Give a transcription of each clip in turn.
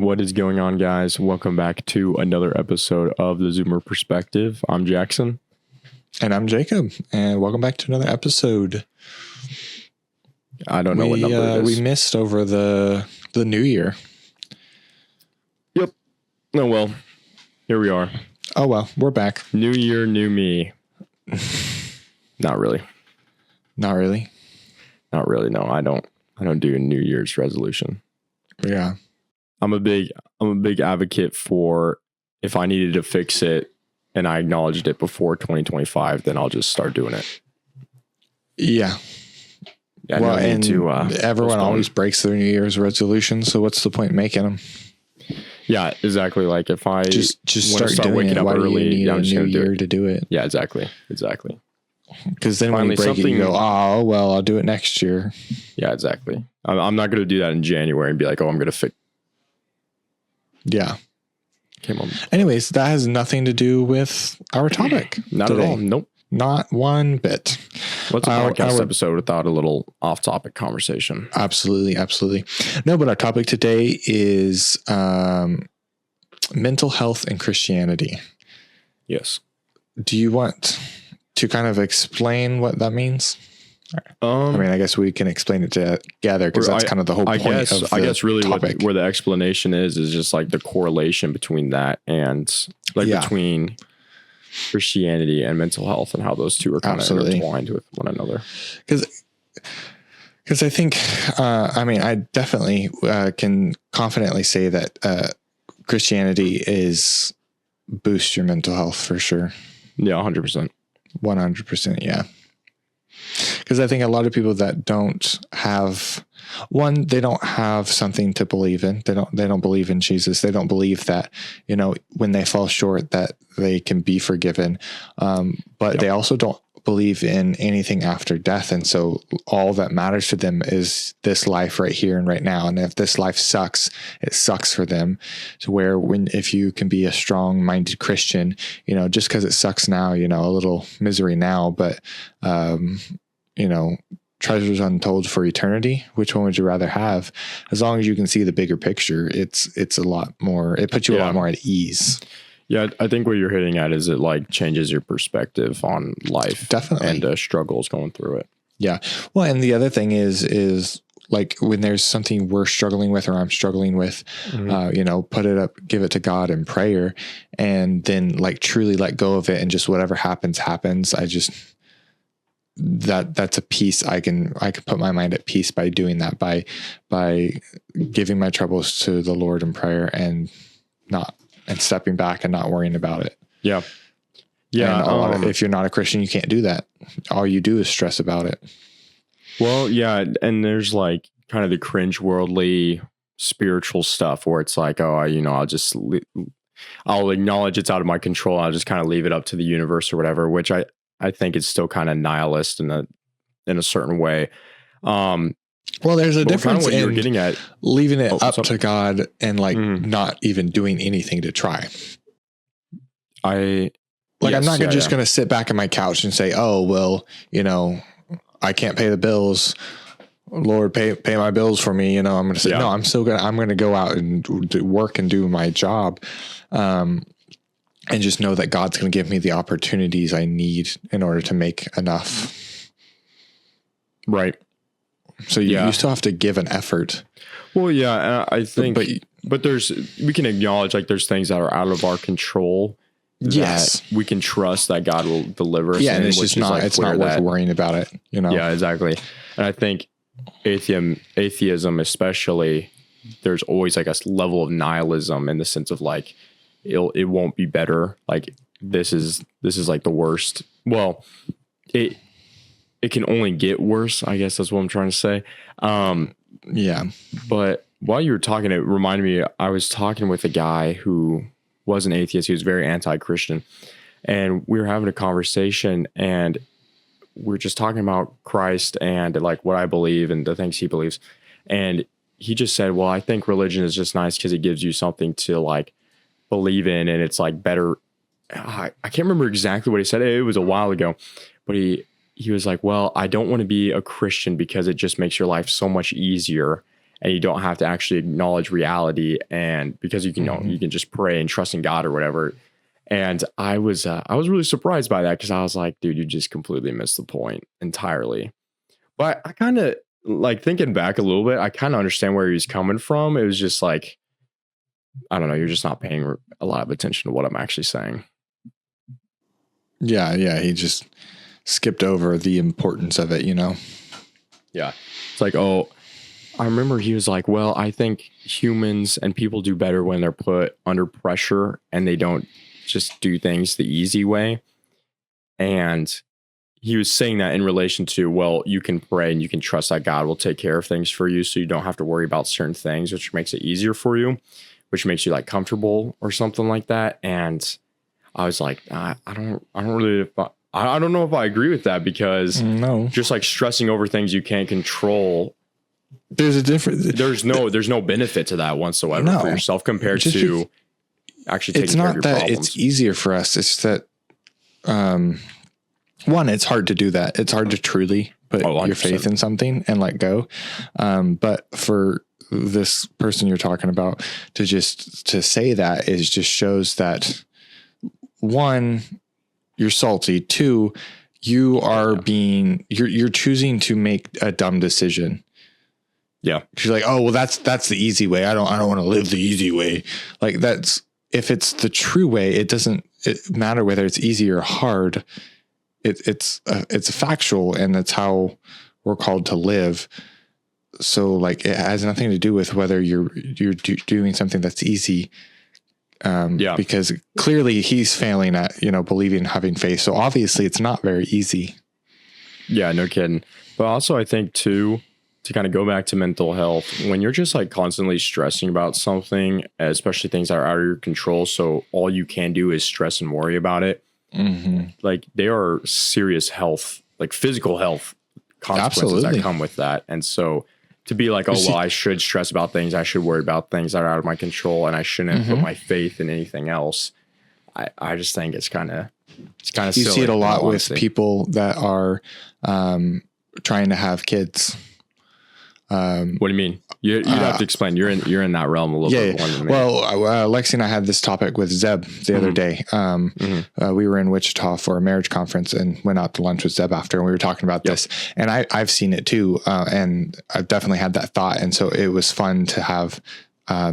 What is going on, guys? Welcome back to another episode of the Zoomer Perspective. I'm Jackson. And I'm Jacob. And welcome back to another episode. I don't know what number it is. We missed over the new year. Yep. Oh, well. Here we are. Oh, well. We're back. New year, new me. Not really. Not really? Not really, no. I don't do a New Year's resolution. Yeah. I'm a big advocate for if I needed to fix it and I acknowledged it before 2025, then I'll just start doing it. Yeah. Well, and everyone always breaks their New Year's resolutions, so what's the point in making them? Yeah, exactly. Like if I just start doing waking up early, do you need a new year to do it? Yeah, exactly. Because then when you break it, you go, oh, well, I'll do it next year. Yeah, exactly. I'm not going to do that in January and be like, oh, I'm going to fix. Yeah. Came on. Anyways, that has nothing to do with our topic. Not today. At all. Nope. Not one bit. What's a podcast episode without a little off-topic conversation? Absolutely. No, but our topic today is mental health and Christianity. Yes. Do you want to kind of explain what that means? I guess we can explain it together because that's kind of the whole point of the I guess really topic. Where the explanation is just like the correlation between that and between Christianity and mental health and how those two are kind of intertwined with one another. Because I think, I definitely can confidently say that Christianity boosts your mental health for sure. Yeah, 100%. 100%, yeah. Because I think a lot of people that don't have they don't have something to believe in. They don't believe in Jesus. They don't believe that, when they fall short that they can be forgiven. But they also don't believe in anything after death. And so all that matters to them is this life right here and right now. And if this life sucks, it sucks for them. So if you can be a strong minded Christian, just because it sucks now, a little misery now, but, treasures untold for eternity. Which one would you rather have? As long as you can see the bigger picture, it's a lot more, it puts you a lot more at ease. Yeah, I think what you're hitting at is it like changes your perspective on life. Definitely. And struggles going through it. Yeah. Well, and the other thing is like when there's something we're struggling with or I'm struggling with, put it up, give it to God in prayer, and then like truly let go of it and just whatever happens. That's a peace I can put my mind at peace by doing that, by giving my troubles to the Lord in prayer and stepping back and not worrying about it. Yeah. Yeah. And if you're not a Christian, you can't do that. All you do is stress about it. Well, yeah. And there's like kind of the cringe-worldly spiritual stuff where it's like, oh, I'll acknowledge it's out of my control. I'll just kind of leave it up to the universe or whatever, which I think is still kind of nihilist in a certain way. Well, there's a difference what in you're getting at leaving it up to God and not even doing anything to try. I'm not just going to sit back on my couch and say, oh, well, I can't pay the bills. Lord, pay my bills for me. I'm going to say, no, I'm going to go out and do work and do my job. And just know that God's going to give me the opportunities I need in order to make enough. Right. So you still have to give an effort. Well, yeah, I think, but we can acknowledge like there's things that are out of our control. Yes, we can trust that God will deliver us. Yeah, and it's not worth worrying about it. Yeah, exactly. And I think atheism, especially, there's always like a level of nihilism in the sense of like it won't be better. Like this is like the worst. Well, it can only get worse, I guess that's what I'm trying to say. Yeah. But while you were talking, it reminded me, I was talking with a guy who was an atheist. He was very anti-Christian. And we were having a conversation and we were just talking about Christ and like what I believe and the things he believes. And he just said, well, I think religion is just nice because it gives you something to like believe in and it's like better. I can't remember exactly what he said. It was a while ago, but he was like, well, I don't want to be a Christian because it just makes your life so much easier. and you don't have to actually acknowledge reality, and because you can you can just pray and trust in God or whatever. And I was really surprised by that, because I was like, dude, you just completely missed the point entirely. But I kind of, like, thinking back a little bit, I kind of understand where he's coming from. It was just like, I don't know, you're just not paying a lot of attention to what I'm actually saying. Yeah, he just skipped over the importance of it, Yeah. It's like, oh, I remember he was like, well, I think humans and people do better when they're put under pressure and they don't just do things the easy way. And he was saying that in relation to, well, you can pray and you can trust that God will take care of things for you, so you don't have to worry about certain things, which makes it easier for you, which makes you like comfortable or something like that. And I was like, I don't know if I agree with that, because just like stressing over things you can't control, there's a difference. There's no benefit to that whatsoever for yourself compared to actually taking care of your problems. It's not that it's easier for us. It's that, one, it's hard to do that. It's hard to truly put your faith in something and let go. But for this person you're talking about to say that just shows that, one, you're salty. Two, you are you're choosing to make a dumb decision. Yeah. She's like, oh, well, that's the easy way. I don't want to live the easy way. Like, if it's the true way, it doesn't matter whether it's easy or hard. It's factual, and that's how we're called to live. So like, it has nothing to do with whether you're doing something that's easy. Because clearly he's failing at, believing, having faith. So obviously it's not very easy. Yeah, no kidding. But also I think too, to kind of go back to mental health, when you're just like constantly stressing about something, especially things that are out of your control, so all you can do is stress and worry about it. Like, there are serious health, like physical health consequences that come with that. And so to be like, I should stress about things, I should worry about things that are out of my control, and I shouldn't put my faith in anything else, I just think it's kind of silly. You see it a lot with people that are trying to have kids. What do you mean? You'd have to explain. You're in that realm a little bit more than me. Well, Lexi and I had this topic with Zeb the other day. We were in Wichita for a marriage conference and went out to lunch with Zeb after, and we were talking about this. And I've seen it too, and I've definitely had that thought. And so it was fun to have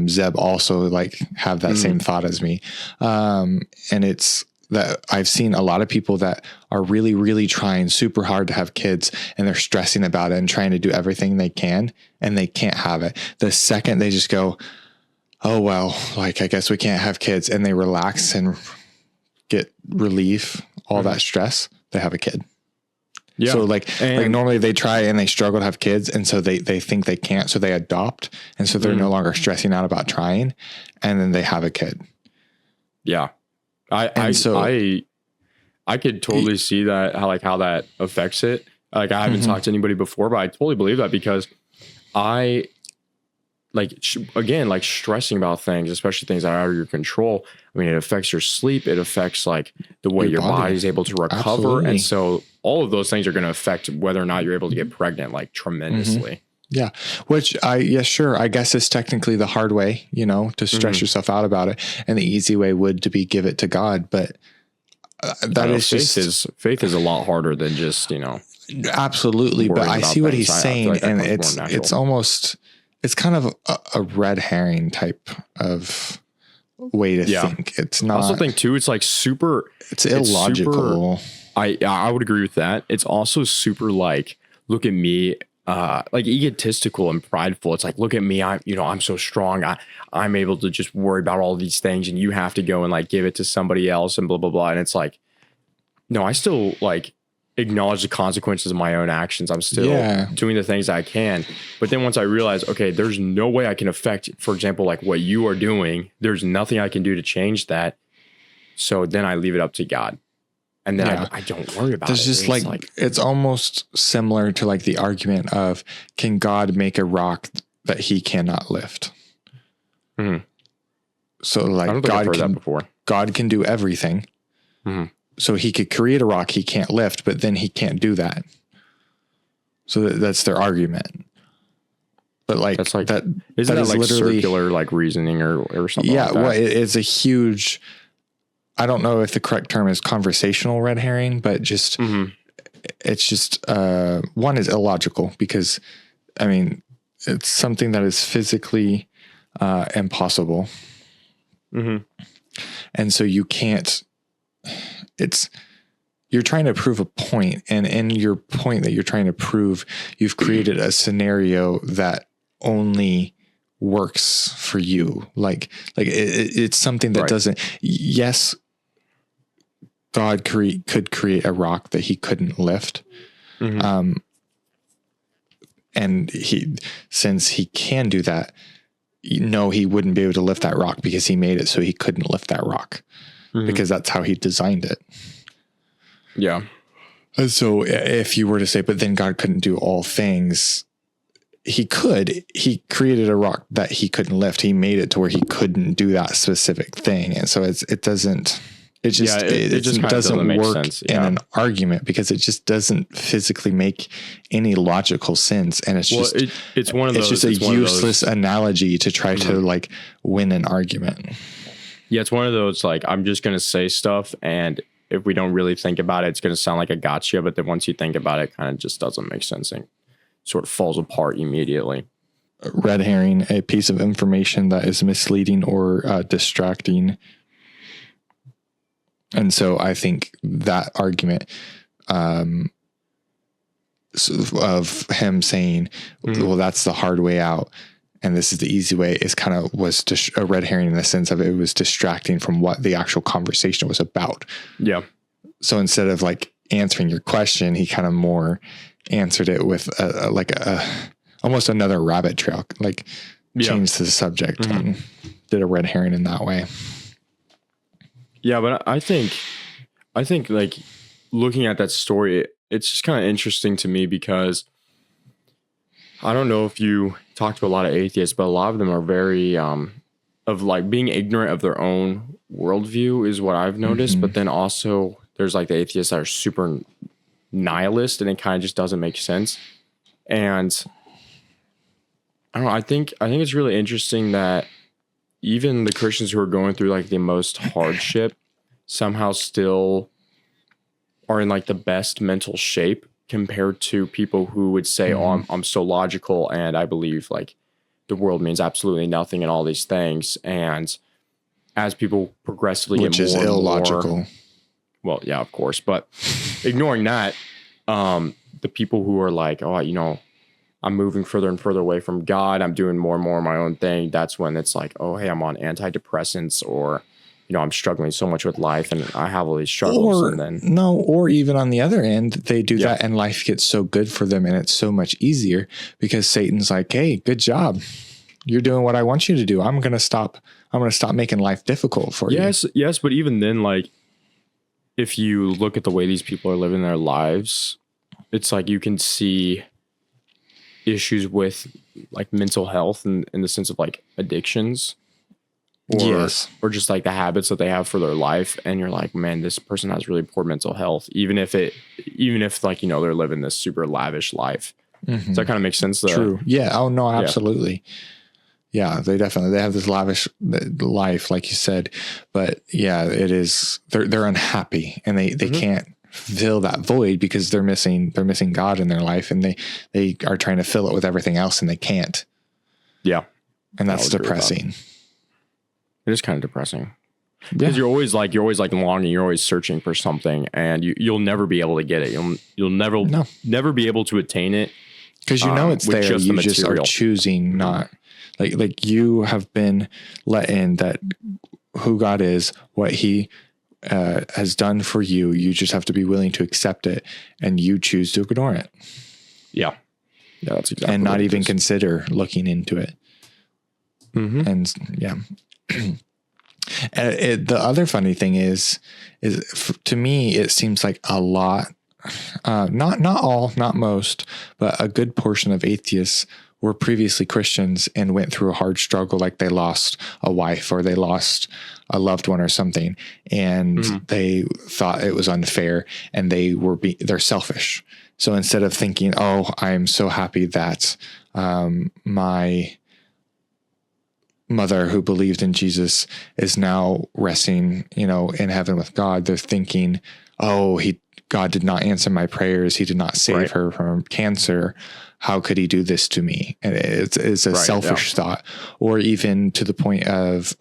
Zeb also like have that same thought as me. And it's that I've seen a lot of people that are really, really trying super hard to have kids, and they're stressing about it and trying to do everything they can, and they can't have it. The second they just go, oh, well, like, I guess we can't have kids, and they relax and get relief, all that stress, they have a kid. Yeah. So like normally they try and they struggle to have kids, and so they think they can't, so they adopt, and so they're no longer stressing out about trying, and then they have a kid. Yeah. I could totally see that, how that affects it. Like, I haven't talked to anybody before, but I totally believe that, because I again, stressing about things, especially things that are out of your control. I mean, it affects your sleep. It affects like the way your body is able to recover. Absolutely. And so all of those things are going to affect whether or not you're able to get pregnant, like, tremendously. Yeah. Which I guess is technically the hard way, to stress yourself out about it. And the easy way would to be give it to God. But faith is a lot harder than just, absolutely. But I see what he's saying. Like, and it's almost, it's kind of a red herring type of way to think. It's not. I also think too, it's like it's illogical. I would agree with that. It's also super like, look at me. Like, egotistical and prideful. It's like, look at me. I'm so strong. I'm able to just worry about all these things, and you have to go and like give it to somebody else and blah, blah, blah. And it's like, no, I still like acknowledge the consequences of my own actions. I'm still doing the things I can. But then once I realize, okay, there's no way I can affect, for example, like what you are doing, there's nothing I can do to change that. So then I leave it up to God. And then I don't worry about it. There's just it's almost similar to like the argument of, can God make a rock that he cannot lift? So like, I don't think I've heard that before. God can do everything. So he could create a rock he can't lift, but then he can't do that. So that's their argument. But like That's like that, isn't that is like literally circular like reasoning or something? yeah. like that? Well, it's a huge. I don't know if the correct term is conversational red herring, but just it's just one is illogical because I mean it's something that is physically impossible, and so you can't. You're trying to prove a point, and in your point that you're trying to prove, you've created a scenario that only works for you. Like it's something that doesn't. Yes, God could create a rock that he couldn't lift, and since he can do that, he wouldn't be able to lift that rock because he made it so he couldn't lift that rock because that's how he designed it. Yeah. And so if you were to say, but then God couldn't do all things, he created a rock that he couldn't lift. He made it to where he couldn't do that specific thing. And so it doesn't work in an argument because it just doesn't physically make any logical sense. And it's it's one of those, it's just a useless analogy to try to like win an argument. Yeah. It's one of those, like, I'm just going to say stuff, and if we don't really think about it, it's going to sound like a gotcha. But then once you think about it, it kind of just doesn't make sense and sort of falls apart immediately. Red herring, a piece of information that is misleading or distracting. And so I think that argument of him saying, well, that's the hard way out and this is the easy way, is kind of was a red herring in the sense of it was distracting from what the actual conversation was about. Yeah. So instead of like answering your question, he kind of more answered it with almost another rabbit trail, like changed the subject and did a red herring in that way. Yeah, but I think like looking at that story, it's just kind of interesting to me because I don't know if you talk to a lot of atheists, but a lot of them are very of like being ignorant of their own worldview is what I've noticed. But then also there's like the atheists that are super nihilist, and it kind of just doesn't make sense. And I don't know. I think it's really interesting that even the Christians who are going through like the most hardship somehow still are in like the best mental shape compared to people who would say, oh, I'm so logical and I believe like the world means absolutely nothing and all these things. And as people progressively get more is illogical. Well, yeah, of course. But ignoring that, the people who are like, oh, I'm moving further and further away from God, I'm doing more and more of my own thing. That's when it's like, oh, hey, I'm on antidepressants, or, I'm struggling so much with life and I have all these struggles. Or even on the other end, they do that and life gets so good for them and it's so much easier because Satan's like, hey, good job. You're doing what I want you to do. I'm going to stop making life difficult for you. Yes. But even then, like, if you look at the way these people are living their lives, it's like you can see issues with like mental health in the sense of like addictions or just like the habits that they have for their life. And you're like, man, this person has really poor mental health, even if like, they're living this super lavish life. Does that kind of make sense? True. Yeah. Oh no, absolutely. Yeah, they have this lavish life, like you said, but yeah, it is, they're unhappy and they can't fill that void because they're missing God in their life, and they are trying to fill it with everything else and they can't. Yeah. And that's depressing. It is kind of depressing because you're always longing, you're always searching for something, and you'll never be able to get it. You'll never be able to attain it because it's there. You just are choosing not like you have been let in that who God is, what he has done for you. You just have to be willing to accept it, and you choose to ignore it. Yeah. Yeah. That's exactly. And not even consider looking into it. And yeah. The other funny thing is to me, it seems like a lot, not all, not most, but a good portion of atheists were previously Christians and went through a hard struggle, like they lost a wife or they lost a loved one or something, and they thought it was unfair, and they're selfish. So instead of thinking, oh, I'm so happy that My mother who believed in Jesus is now resting, in heaven with God. They're thinking, oh, God did not answer my prayers. He did not save her from cancer. How could he do this to me? And it's a selfish thought. Or even to the point of,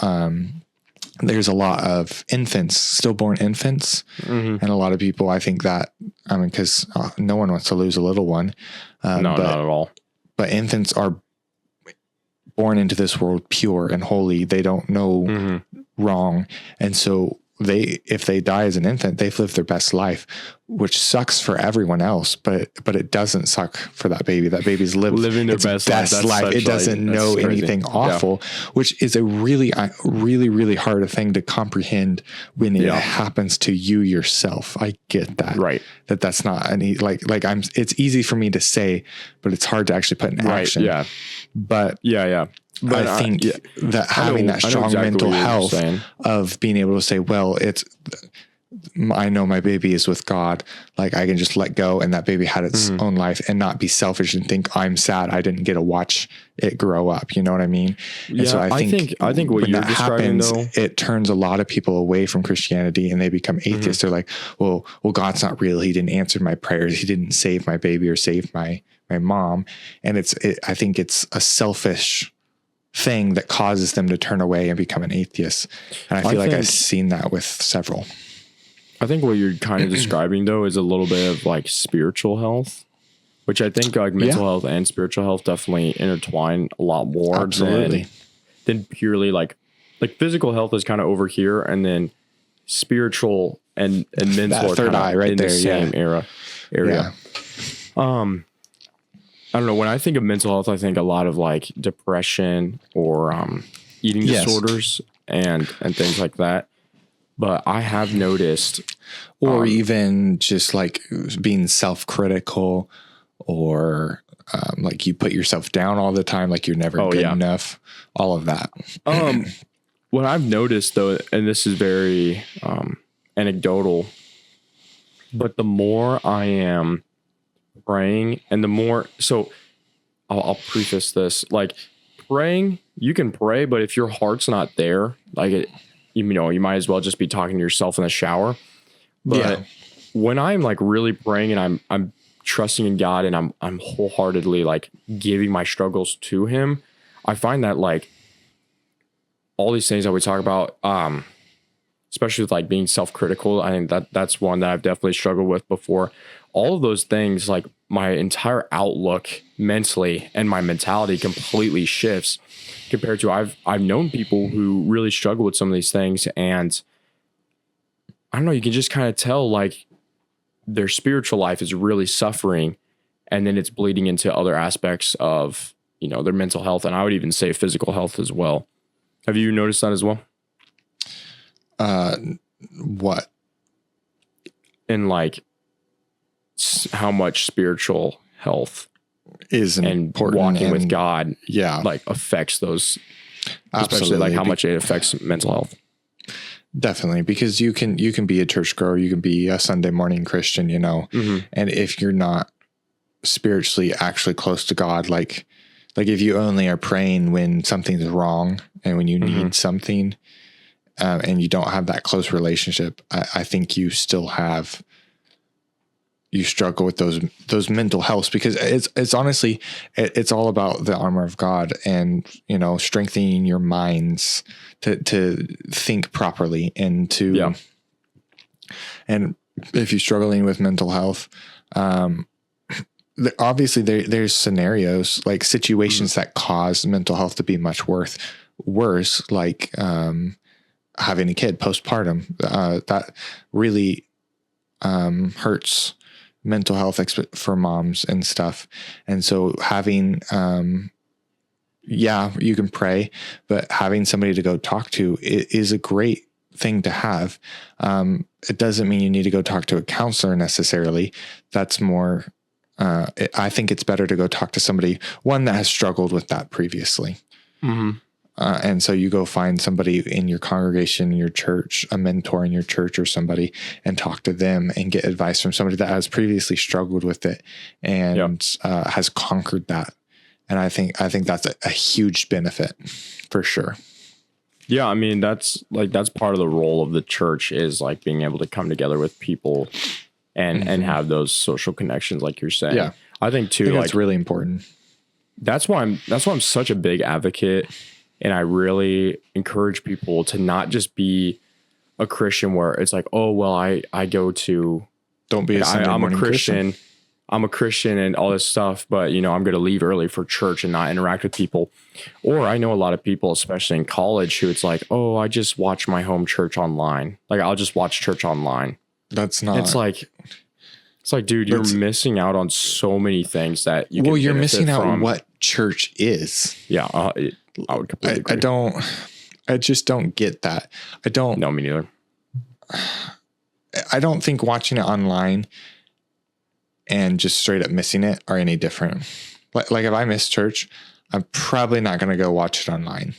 there's a lot of infants, stillborn infants. And a lot of people, I think that, because no one wants to lose a little one. No, not at all. But infants are born into this world pure and holy. They don't know wrong. And so if they die as an infant, they've lived their best life, which sucks for everyone else, but it doesn't suck for that baby. That baby's living their best life. It doesn't know anything awful, which is a really, really, really hard thing to comprehend when it happens to you yourself. I get that. Right. That's not any, it's easy for me to say, but it's hard to actually put in action. Yeah. But But I think that having that strong mental health of being able to say, well, I know my baby is with God. Like I can just let go, and that baby had its own life, and not be selfish and think I'm sad I didn't get to watch it grow up. You know what I mean? And so I think what you're describing, though, it turns a lot of people away from Christianity, and they become atheists. They're like, well, God's not real. He didn't answer my prayers. He didn't save my baby or save my mom. And I think it's a selfish thing that causes them to turn away and become an atheist. And I feel like I've seen that with several. I think what you're kind of describing, though, is a little bit of like spiritual health, which I think like mental health and spiritual health definitely intertwine a lot more than purely like physical health is kind of over here, and then spiritual and mental are third eye right in there, the same area. Yeah. I don't know. When I think of mental health, I think a lot of like depression or eating disorders and things like that. But I have noticed, or even just like being self-critical, or like you put yourself down all the time, like you're never good enough. All of that. What I've noticed, though, and this is very anecdotal, but the more I am praying, and the more, so I'll preface this, like praying, you can pray, but if your heart's not there, like you might as well just be talking to yourself in the shower. But when I'm like really praying and I'm trusting in God, and I'm wholeheartedly like giving my struggles to him, I find that like all these things that we talk about, especially with like being self-critical, I think that's one that I've definitely struggled with before. All of those things, like my entire outlook mentally and my mentality completely shifts compared to I've known people who really struggle with some of these things, and I don't know, you can just kind of tell like their spiritual life is really suffering, and then it's bleeding into other aspects of, their mental health, and I would even say physical health as well. Have you noticed that as well? What? And like how much spiritual health is important, walking with God, like affects those, absolutely, especially like how much it affects mental health. Definitely, because you can be a churchgoer, you can be a Sunday morning Christian, and if you're not spiritually actually close to God, like if you only are praying when something's wrong and when you need something, and you don't have that close relationship, I think you still you struggle with those mental health, because it's honestly, it's all about the armor of God, and, strengthening your minds to think properly, and and if you're struggling with mental health, obviously there's scenarios, like situations that cause mental health to be much worse, like, having a kid postpartum, that really, hurts mental health for moms and stuff. And so having, you can pray, but having somebody to go talk to is a great thing to have. It doesn't mean you need to go talk to a counselor necessarily. That's more, I think it's better to go talk to somebody, one that has struggled with that previously. And so you go find somebody in your congregation, in your church, a mentor in your church or somebody, and talk to them and get advice from somebody that has previously struggled with it and has conquered that. And I think that's a huge benefit for sure. Yeah, I mean that's part of the role of the church is like being able to come together with people and have those social connections, like you're saying. Yeah. I think too, That's really important. That's why I'm such a big advocate, and I really encourage people to not just be a Christian where it's like, oh well, I go to Don't be a Sunday I'm a morning Christian. I'm a Christian and all this stuff, but I'm going to leave early for church and not interact with people. Or I know a lot of people, especially in college, who it's like, oh, I just watch my home church online. Like I'll just watch church online. That's not. It's like, dude, you're missing out on so many things that you. Well, you're missing out on what church is. Yeah, I would completely agree. I just don't get that. I don't. No, me neither. I don't think watching it online and just straight up missing it are any different. Like if I miss church, I'm probably not going to go watch it online.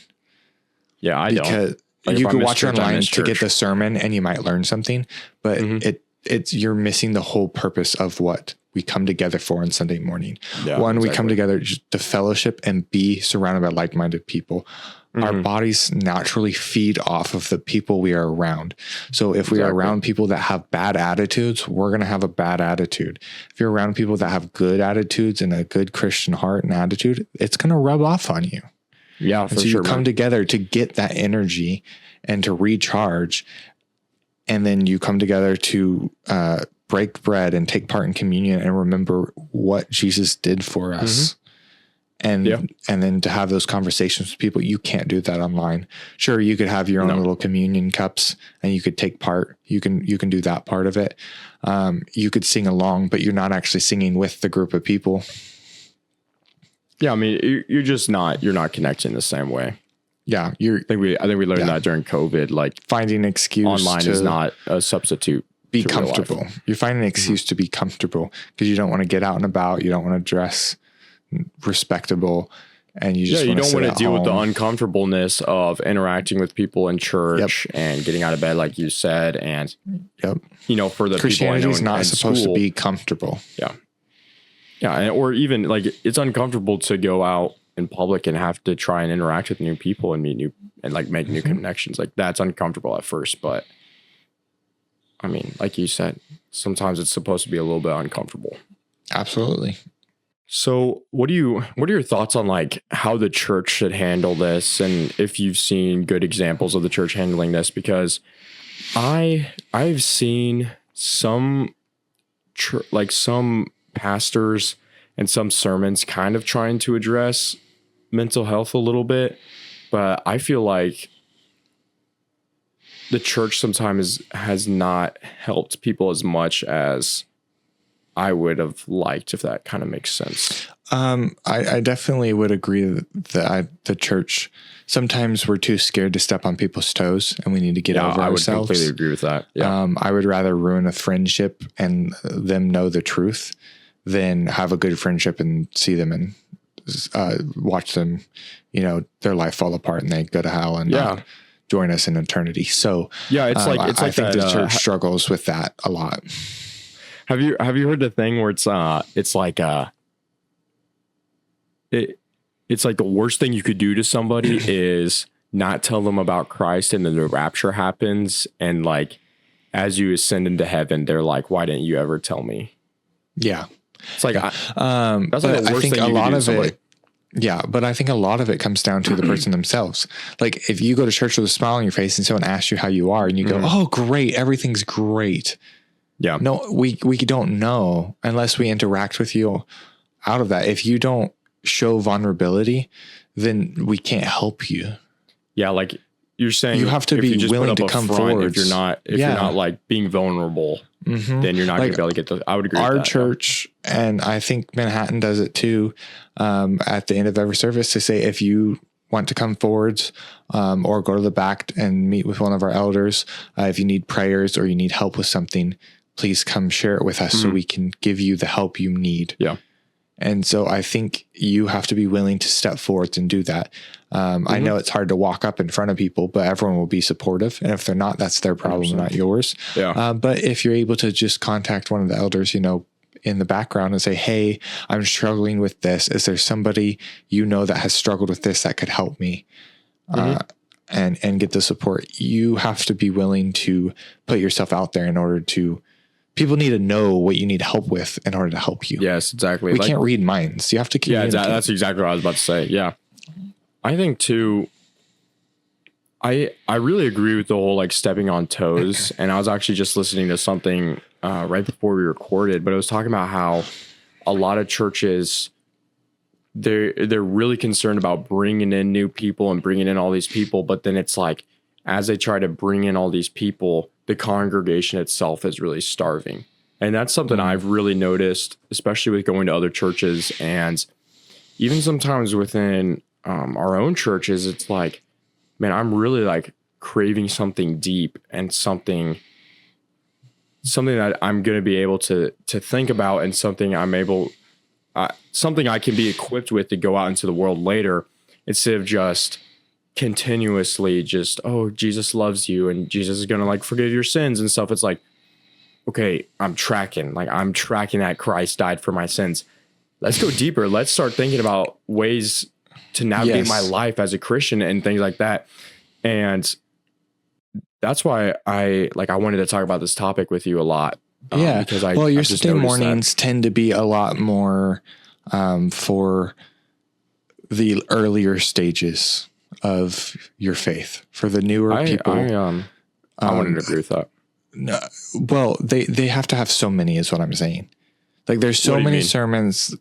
Yeah, I don't. Because you can watch it online to get the sermon and you might learn something, but you're missing the whole purpose of what we come together for on Sunday morning. Yeah, we come together just to fellowship and be surrounded by like-minded people. Our bodies naturally feed off of the people we are around. So if we are around people that have bad attitudes, we're going to have a bad attitude. If you're around people that have good attitudes and a good Christian heart and attitude, it's going to rub off on you. Yeah, for so sure. You come together to get that energy and to recharge. And then you come together to break bread and take part in communion and remember what Jesus did for us. And then to have those conversations with people. You can't do that online. Sure, you could have your own little communion cups and you could take part. You can do that part of it. You could sing along, but you're not actually singing with the group of people. Yeah, I mean, you're not connecting the same way. Yeah, I think we learned that during COVID. Like finding an excuse online is not a substitute. Be comfortable. You're finding an excuse to be comfortable because you don't want to get out and about. You don't want to dress respectable, and you just you don't want to deal with the home. uncomfortableness of interacting with people in church and getting out of bed, like you said, and for the Christianity is people not supposed to be comfortable. Or even like it's uncomfortable to go out in public and have to try and interact with new people and meet new and like make new connections. Like that's uncomfortable at first, but I mean, like you said, sometimes it's supposed to be a little bit uncomfortable. Absolutely. So what are your thoughts on like how the church should handle this, and if you've seen good examples of the church handling this? Because I've seen some pastors and some sermons kind of trying to address mental health a little bit, but I feel like the church sometimes has not helped people as much as I would have liked, if that kind of makes sense. I definitely would agree that the church, sometimes we're too scared to step on people's toes and we need to get over ourselves. I would completely agree with that. Yeah. I would rather ruin a friendship and them know the truth than have a good friendship and see them and watch them, their life fall apart and they go to hell and not join us in eternity. So I think the church struggles with that a lot. Have you heard the thing where it's like the worst thing you could do to somebody is not tell them about Christ, and then the rapture happens, and like as you ascend into heaven, they're like, "Why didn't you ever tell me?" Yeah, it's like that's like the worst thing you could do to somebody. Yeah, but I think a lot of it comes down to the person themselves. Like if you go to church with a smile on your face and someone asks you how you are, and you go, "Oh, great, everything's great." Yeah. No, we don't know unless we interact with you out of that. If you don't show vulnerability, then we can't help you. Yeah, like you're saying, you have to be willing to come forward. If you're not like being vulnerable, then you're not going to be able to get the. I would agree. Our with that, church, and I think Manhattan does it too. At the end of every service, to say if you want to come forwards or go to the back and meet with one of our elders, if you need prayers or you need help with something, please come share it with us so we can give you the help you need. Yeah. And so I think you have to be willing to step forward and do that. I know it's hard to walk up in front of people, but everyone will be supportive. And if they're not, that's their problem, 100%. Not yours. Yeah. But if you're able to just contact one of the elders, in the background and say, hey, I'm struggling with this. Is there somebody you know that has struggled with this that could help me? And get the support. You have to be willing to put yourself out there in order to, people need to know what you need help with in order to help you. Yes, exactly. We can't read minds. You have to communicate. Yeah, that's exactly what I was about to say. Yeah. I think too, I really agree with the whole like stepping on toes. And I was actually just listening to something right before we recorded, but it was talking about how a lot of churches, they're really concerned about bringing in new people and bringing in all these people. But then it's like, as they try to bring in all these people, the congregation itself is really starving. And that's something I've really noticed, especially with going to other churches, and even sometimes within our own churches. It's like, man, I'm really like craving something deep and something that I'm going to be able to think about, and something something I can be equipped with to go out into the world later, instead of just continuously just, oh, Jesus loves you and Jesus is going to like forgive your sins and stuff. It's like, okay, I'm tracking that Christ died for my sins. Let's go deeper. Let's start thinking about ways to navigate my life as a Christian and things like that. And that's why I wanted to talk about this topic with you a lot. Because your Sunday mornings tend to be a lot more for the earlier stages of your faith, for the newer people. I wouldn't agree with that. No, well, they have to have so many, is what I'm saying. Like, there's so many sermons.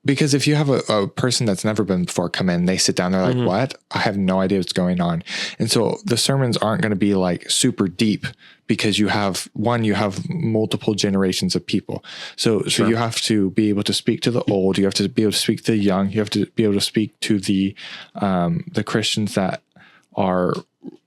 Because if you have a person that's never been before come in, they sit down, they're like, what? I have no idea what's going on. And so the sermons aren't going to be like super deep, because you have multiple generations of people. So you have to be able to speak to the old, you have to be able to speak to the young, you have to be able to speak to the Christians that are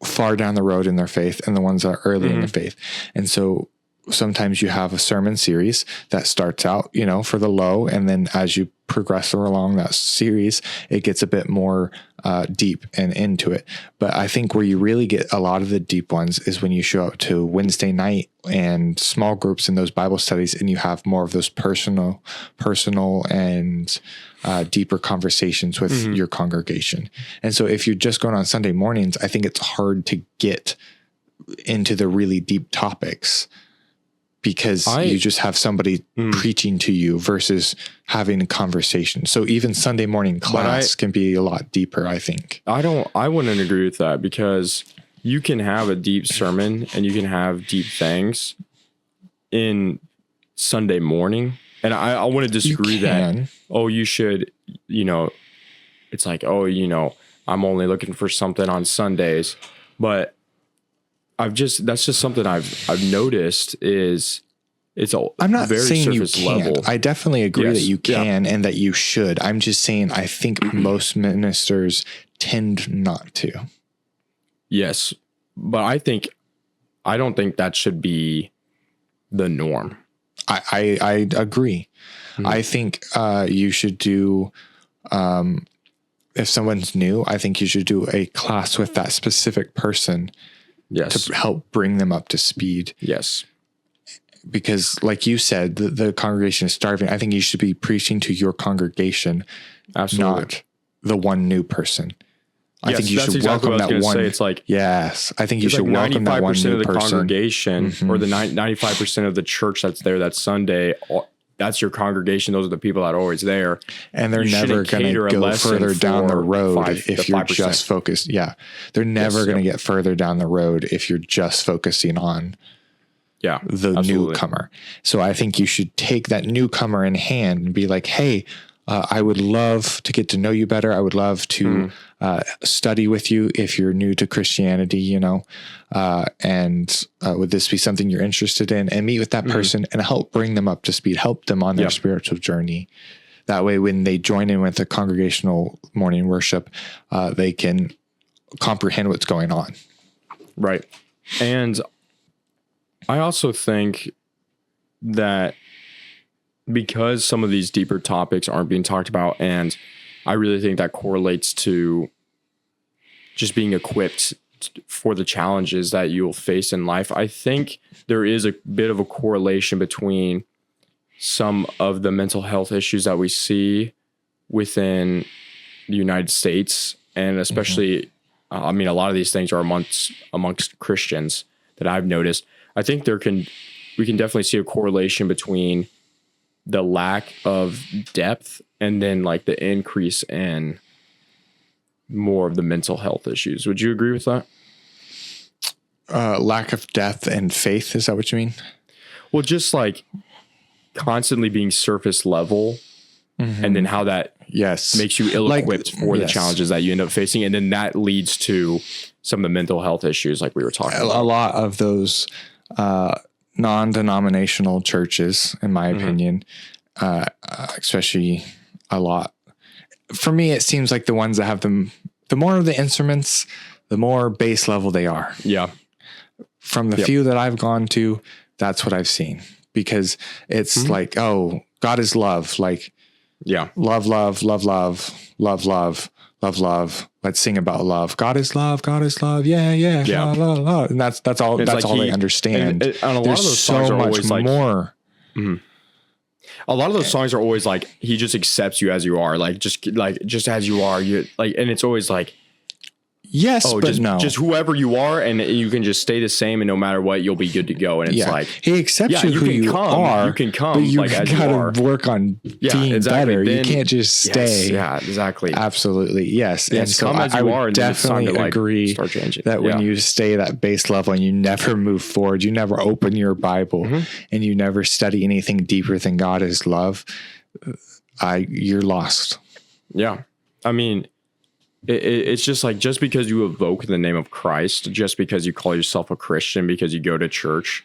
far down the road in their faith and the ones that are early in the faith. And so sometimes you have a sermon series that starts out, for the low, and then as you progress along that series, it gets a bit more deep and into it. But I think where you really get a lot of the deep ones is when you show up to Wednesday night and small groups in those Bible studies, and you have more of those personal and deeper conversations with your congregation. And so if you're just going on Sunday mornings, I think it's hard to get into the really deep topics, because you just have somebody preaching to you versus having a conversation. So even Sunday morning class can be a lot deeper, I think. I wouldn't agree with that, because you can have a deep sermon and you can have deep things in Sunday morning. And I want to disagree that, you should, it's like, I'm only looking for something on Sundays. But that's just something I've noticed is I'm not very saying you can't. Level. I definitely agree that you can and that you should. I'm just saying I think most ministers tend not to. Yes, but I don't think that should be the norm. I agree. I think you should do. If someone's new, I think you should do a class with that specific person. Yes. To help bring them up to speed. Yes. Because like you said, the congregation is starving. I think you should be preaching to your congregation, absolutely, not the one new person. I think you should exactly welcome that one. It's like, yes, I think you should like welcome that one new person. 95% of the congregation or the 95% of the church that's there that Sunday, that's your congregation. Those are the people that are always there. And they're never going to go further down the road if you're just focused. Yeah. They're never going to get further down the road if you're just focusing on the newcomer. So I think you should take that newcomer in hand and be like, hey, I would love to get to know you better. I would love to study with you if you're new to Christianity, and would this be something you're interested in? And meet with that person and help bring them up to speed, help them on their spiritual journey. That way, when they join in with the congregational morning worship, they can comprehend what's going on. Right. And I also think that because some of these deeper topics aren't being talked about, and I really think that correlates to just being equipped for the challenges that you'll face in life. I think there is a bit of a correlation between some of the mental health issues that we see within the United States, and especially, I mean, a lot of these things are amongst Christians that I've noticed. I think we can definitely see a correlation between the lack of depth and then like the increase in more of the mental health issues. Would you agree with that? Lack of depth and faith. Is that what you mean? Well, just like constantly being surface level, and then how that makes you ill-equipped for the challenges that you end up facing. And then that leads to some of the mental health issues like we were talking about. A lot of those non-denominational churches, in my opinion, especially a lot. For me, it seems like the ones that have the more of the instruments, the more base level they are. Yeah. From the few that I've gone to, that's what I've seen. Because it's like, oh, God is love. Like, love, love, love, love, love, love, love, love. Let's sing about love. God is love. God is love. Yeah, yeah, yeah. Love, love, love. And that's all. It's that's like all they understand. And a lot of those songs are always like more. A lot of those songs are always like he just accepts you as you are, like just as you are. You like, and it's always like, yes, but no, just whoever you are, and you can just stay the same, and no matter what, you'll be good to go. And it's like he accepts you who you are. You can come, but you like, as you are. Gotta work on being better. Then, you can't just stay. Yeah, exactly. Absolutely, yes. And so I would definitely agree that when you stay at that base level and you never move forward, you never open your Bible, and you never study anything deeper than God is love, you're lost. Yeah, I mean. It's just like, just because you evoke the name of Christ, just because you call yourself a Christian, because you go to church,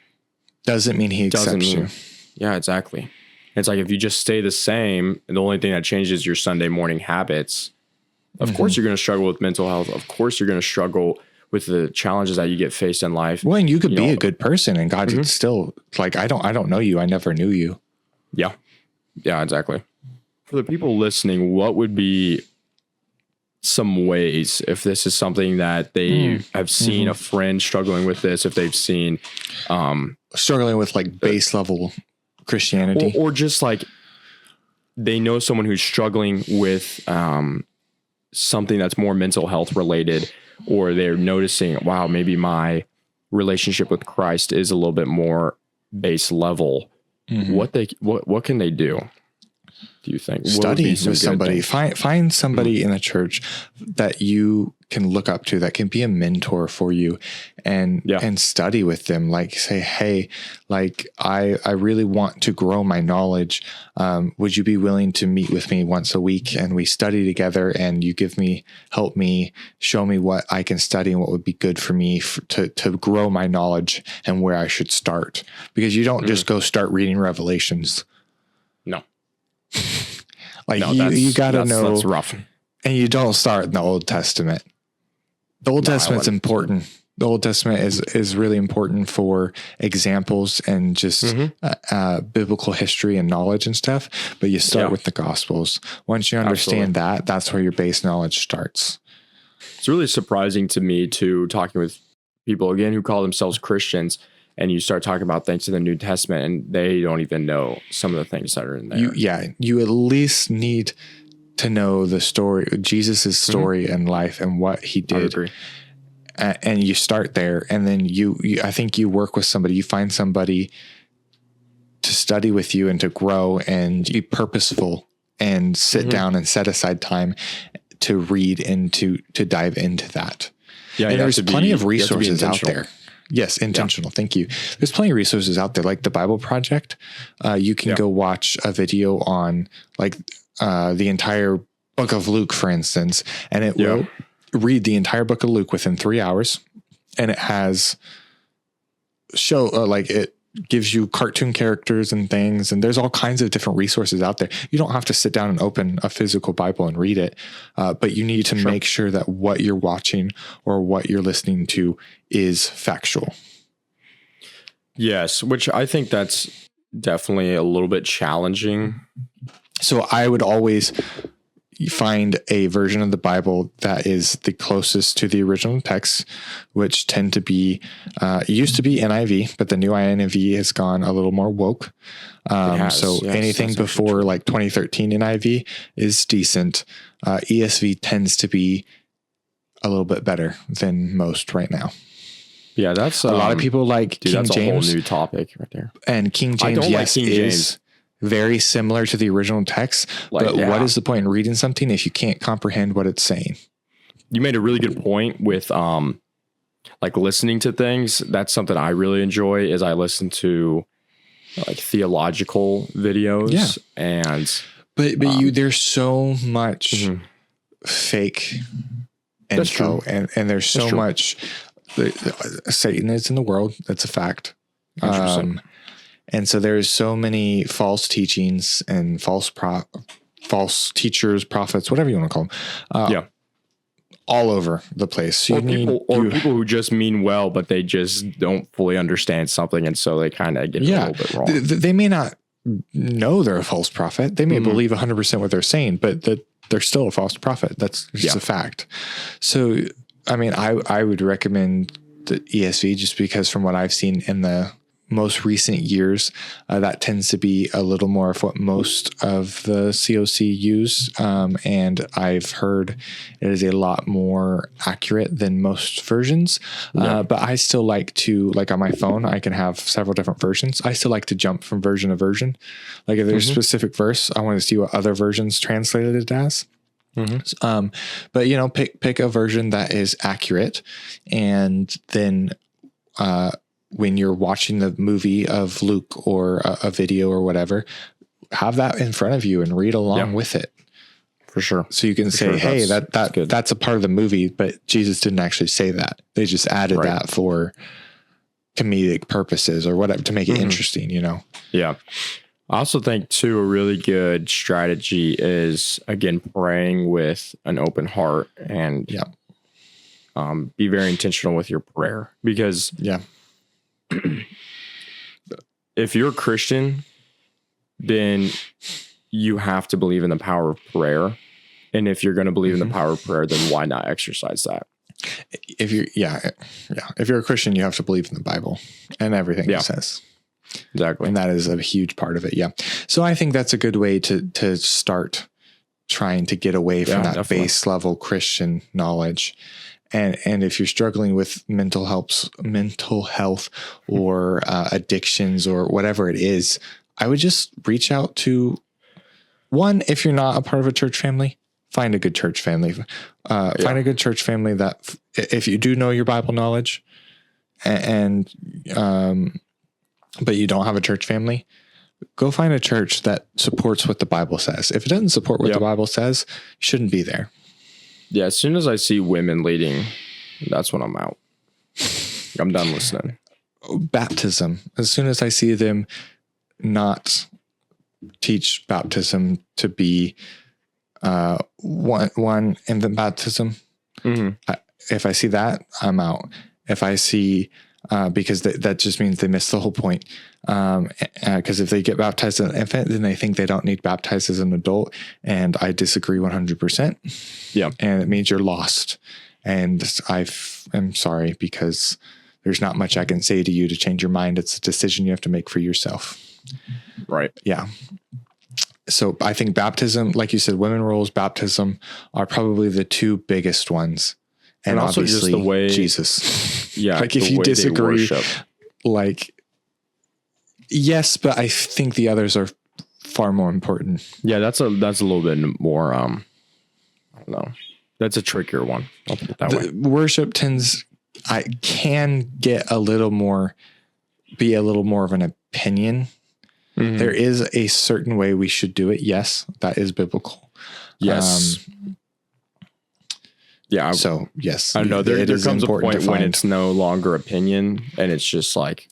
doesn't mean he accepts you. Yeah, exactly. It's like, if you just stay the same, and the only thing that changes is your Sunday morning habits, of course you're going to struggle with mental health. Of course you're going to struggle with the challenges that you get faced in life. Well, and you could be a good person, and God would still, like, I don't know you. I never knew you. Yeah. Yeah, exactly. For the people listening, what would be some ways, if this is something that they have seen a friend struggling with this, if they've seen struggling with like base level Christianity, or just like they know someone who's struggling with something that's more mental health related, or they're noticing, wow, maybe my relationship with Christ is a little bit more base level. What can they do? Do you think? Study with somebody. Find somebody in a church that you can look up to, that can be a mentor for you, and study with them. Like, say, hey, like I really want to grow my knowledge. Would you be willing to meet with me once a week, and we study together, and you help me, show me what I can study and what would be good for me to grow my knowledge and where I should start. Because you don't just go start reading Revelations. No. Like, you got to know. That's rough. And you don't start in the Old Testament. The Old Testament's important. The Old Testament is really important for examples and just biblical history and knowledge and stuff. But you start with the Gospels. Once you understand that, that's where your base knowledge starts. It's really surprising to me, talking with people, again, who call themselves Christians, and you start talking about things in the New Testament, and they don't even know some of the things that are in there. You at least need to know the story, Jesus' story and life, and what he did. I agree. And you start there, and then I think you work with somebody. You find somebody to study with you and to grow and be purposeful, and sit down and set aside time to read and to dive into that. Yeah, and there's plenty of resources out there. Yes, intentional. Thank you. There's plenty of resources out there, like the Bible Project. You can go watch a video on like the entire book of Luke, for instance, and it will read the entire book of Luke within 3 hours. And it has it gives you cartoon characters and things. And there's all kinds of different resources out there. You don't have to sit down and open a physical Bible and read it. But you need to make sure that what you're watching or what you're listening to is factual. Yes, which I think that's definitely a little bit challenging. So I would always, you find a version of the Bible that is the closest to the original text, which tend to be, it used to be NIV, but the new INV has gone a little more woke. So Yes, anything that's actually before true. like 2013 NIV is decent. ESV tends to be a little bit better than most right now. Yeah, that's A lot of people like dude, King that's James, a whole new topic right there. and King I James, don't like yes, King is James. very similar to the original text. Like, But yeah. what is the point in reading something if you can't comprehend what it's saying? You made a really good point with like listening to things. That's something I really enjoy is I listen to like theological videos. Yeah. And But there's so much Mhm. fake That's info, true. and there's so true. much. Satan is in the world. That's a fact. 100%. And so there's so many false teachings and false teachers, prophets, whatever you want to call them. Yeah. All over the place. So Or people who just mean well, but they just don't fully understand something, and so they kind of get it a little bit wrong. They may not know they're a false prophet. They may Mhm. believe 100% what they're saying, but they're still a false prophet. That's just a fact. So, I mean, I would recommend the ESV just because from what I've seen in the most recent years, that tends to be a little more of what most of the COC use. And I've heard it is a lot more accurate than most versions. But I still like to, like on my phone, I can have several different versions. I still like to jump from version to version. Like if there's a specific verse, I want to see what other versions translated it as. But you know, pick a version that is accurate, and then when you're watching the movie of Luke or a video or whatever, have that in front of you and read along with it. For sure. So you can say, sure, hey, that's good. that's a part of the movie, but Jesus didn't actually say that. They just added that for comedic purposes or whatever to make it interesting, you know? Yeah. I also think too, a really good strategy is again, praying with an open heart and be very intentional with your prayer, because if you're a Christian, then you have to believe in the power of prayer. And if you're going to believe in the power of prayer, then why not exercise that? If you're, if you're a Christian, you have to believe in the Bible and everything it says. Exactly. And that is a huge part of it. Yeah. So I think that's a good way to start trying to get away from that base level Christian knowledge. And if you're struggling with mental health or addictions or whatever it is, I would just reach out to one. If you're not a part of a church family, find a good church family. Find a good church family that, if you do know your Bible knowledge, and but you don't have a church family, go find a church that supports what the Bible says. If it doesn't support what the Bible says, you shouldn't be there. Yeah, as soon as I see women leading, that's when I'm out. I'm done listening. Baptism. As soon as I see them not teach baptism to be one infant baptism, if I see that, I'm out. If I see, because that just means they miss the whole point. Because if they get baptized as an infant, then they think they don't need baptized as an adult. And I disagree 100%. Yeah. And it means you're lost. And I'm sorry, because there's not much I can say to you to change your mind. It's a decision you have to make for yourself. Right. Yeah. So I think baptism, like you said, women roles, baptism are probably the two biggest ones. And also obviously just the way Jesus. Yeah. Like if you disagree, like, yes, but I think the others are far more important. Yeah, that's a little bit more, I don't know. That's a trickier one. I'll put it that way. Worship can get be a little more of an opinion. There is a certain way we should do it. Yes, that is biblical. Yes. Yeah. So yes, I know there comes a point when it's it's no longer opinion and it's just like,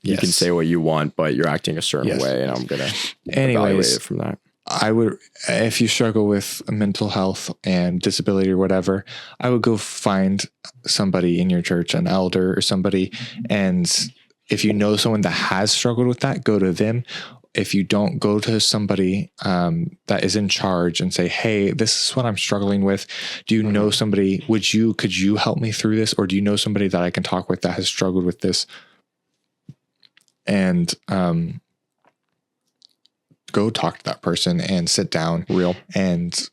you can say what you want, but you're acting a certain way, and I'm going to evaluate it from that. I would, if you struggle with mental health and disability or whatever, I would go find somebody in your church, an elder or somebody. And if you know someone that has struggled with that, go to them. if you don't go to somebody that is in charge and say, hey, this is what I'm struggling with. Do you know somebody? Could you help me through this? Or do you know somebody that I can talk with that has struggled with this? And go talk to that person and sit down. Real. And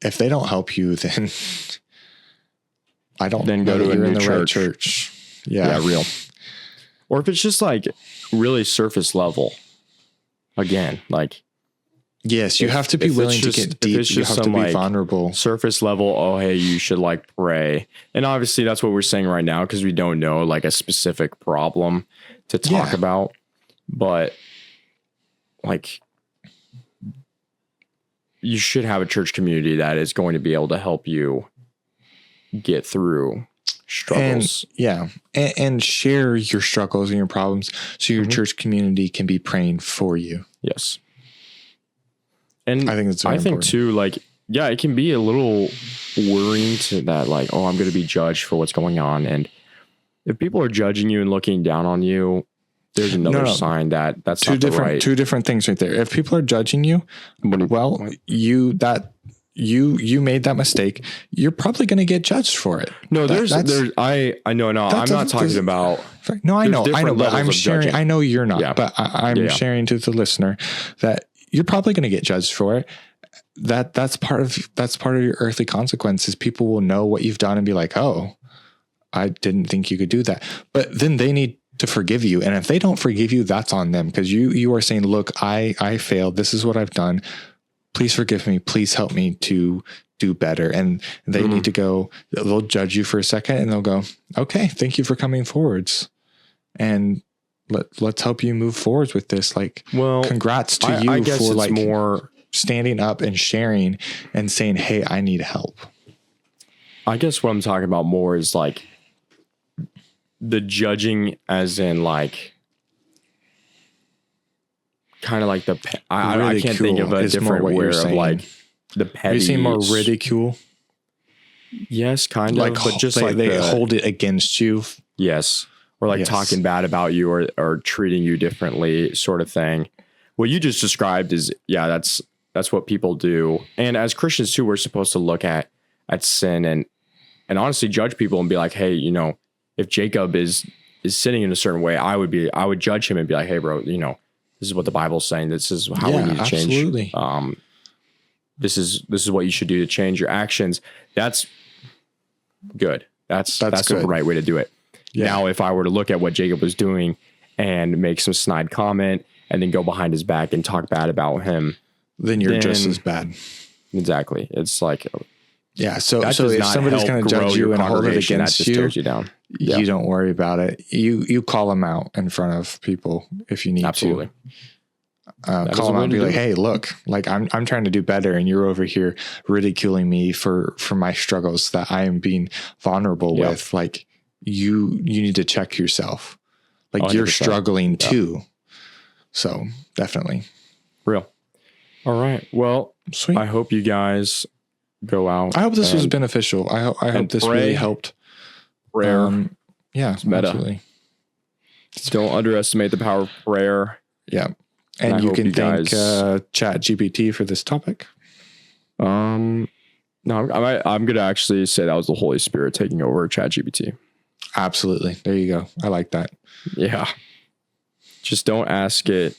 if they don't help you, then I don't Then go know to that a you're in new the right church. church. Yeah. Real. Or if it's just like really surface level, again, like Yes, you have to be if it's willing to just- get if deep. it's You just have to some, be like, vulnerable. surface level, oh, hey, you should like pray. And obviously that's what we're saying right now because we don't know like a specific problem to talk Yeah. about. But like, you should have a church community that is going to be able to help you get through struggles. And share your struggles and your problems so your Mhm. church community can be praying for you. Yes. And I think that's very I think important. too, like, yeah, it can be a little worrying to that, like, oh, I'm going to be judged for what's going on. And if people are judging you and looking down on you, there's another No. sign that that's Two not the different right. two different things right there. If people are judging you, well, you made that mistake. You're probably going to get judged for it. No, That's- I know. No, I'm not talking about. No, I There's know, different but levels I'm of sharing. judging. I know you're not, Yeah. but I'm Yeah. sharing to the listener that you're probably going to get judged for it. That's part of your earthly consequences. People will know what you've done and be like, "Oh, I didn't think you could do that." But then they need to forgive you, and if they don't forgive you, that's on them because you are saying, "Look, I failed. This is what I've done. Please forgive me. Please help me to do better." And they need to go. They'll judge you for a second, and they'll go, "Okay, thank you for coming forwards, and let's help you move forwards with this." Like, Well, congrats to you I guess for it's like more. standing up and sharing and saying, "Hey, I need help." I guess what I'm talking about more is like the judging, as in like kind of like the. I can't think of a Ridicule is more different what you're word of saying. like the Are petty. you saying more ridicule? Yes, kind Like, of, but just they, like they the, hold it against you. yes, or like Yes. talking bad about you or treating you differently, sort of thing. What you just described is, yeah, that's what people do. And as Christians too, we're supposed to look at sin and honestly judge people and be like, hey, you know, if Jacob is sinning in a certain way, I would judge him and be like, hey, bro, you know, this is what the Bible's saying. This is how we Yeah, need to change. absolutely. This is what you should do to change your actions. That's good. That's the good. right way to do it. Yeah. Now, if I were to look at what Jacob was doing and make some snide comment and then go behind his back and talk bad about him, Then you're just then- as bad. exactly. It's like Yeah. So that so does if not somebody's help going to grow judge your you and hold it congregation. That against just you, tears you down. Yeah. you don't worry about it. You call them out in front of people if you need Absolutely. to. That is Call a them out way and to be do like, it. "Hey, look, like I'm trying to do better, and you're over here ridiculing me for my struggles that I am being vulnerable Yeah. with. Like, you need to check yourself. Like, you're 100%. struggling too. So definitely, Real. All right. Well, sweet. I hope you guys go out. I hope this was and beneficial. I hope and this pray. really helped. prayer. Yeah, meta. absolutely. Don't underestimate the power of prayer. Yeah. And And I you hope can you thank guys- Chat GPT for this topic. No, I'm gonna actually say that was the Holy Spirit taking over ChatGPT. Absolutely. There you go. I like that. Yeah. Just don't ask it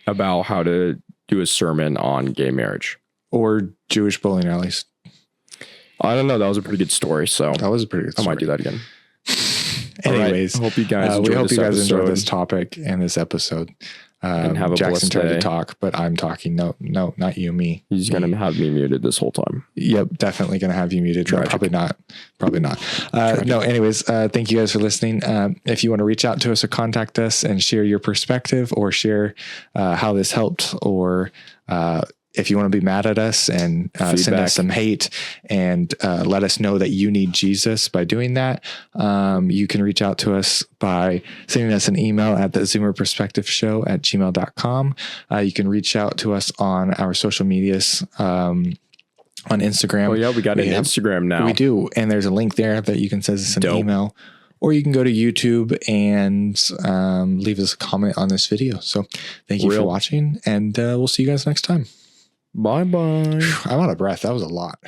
about how to do a sermon on gay marriage. Or Jewish bowling alleys. I don't know. That was a pretty good story, so That was a pretty good I story. might do that again. Anyways, All right. Hope you guys enjoyed we hope this you guys enjoyed episode. this topic and this episode. And have a Jackson blessed tried day. to talk, but I'm talking. No, not you, me. He's gonna have me muted this whole time. Yep, definitely going to have you muted. No, Tragic. probably not. No, anyways, thank you guys for listening. If you want to reach out to us or contact us and share your perspective or share how this helped, or if you want to be mad at us and send Feedback. us some hate and let us know that you need Jesus by doing that, you can reach out to us by sending us an email at the zoomerperspectiveshow@gmail.com. You can reach out to us on our social medias, on Instagram. Oh yeah, we got an have- Instagram now. We do. And there's a link there that you can send us an Dope. email, or you can go to YouTube and leave us a comment on this video. So thank you for watching, and we'll see you guys next time. Bye-bye. I'm out of breath. That was a lot.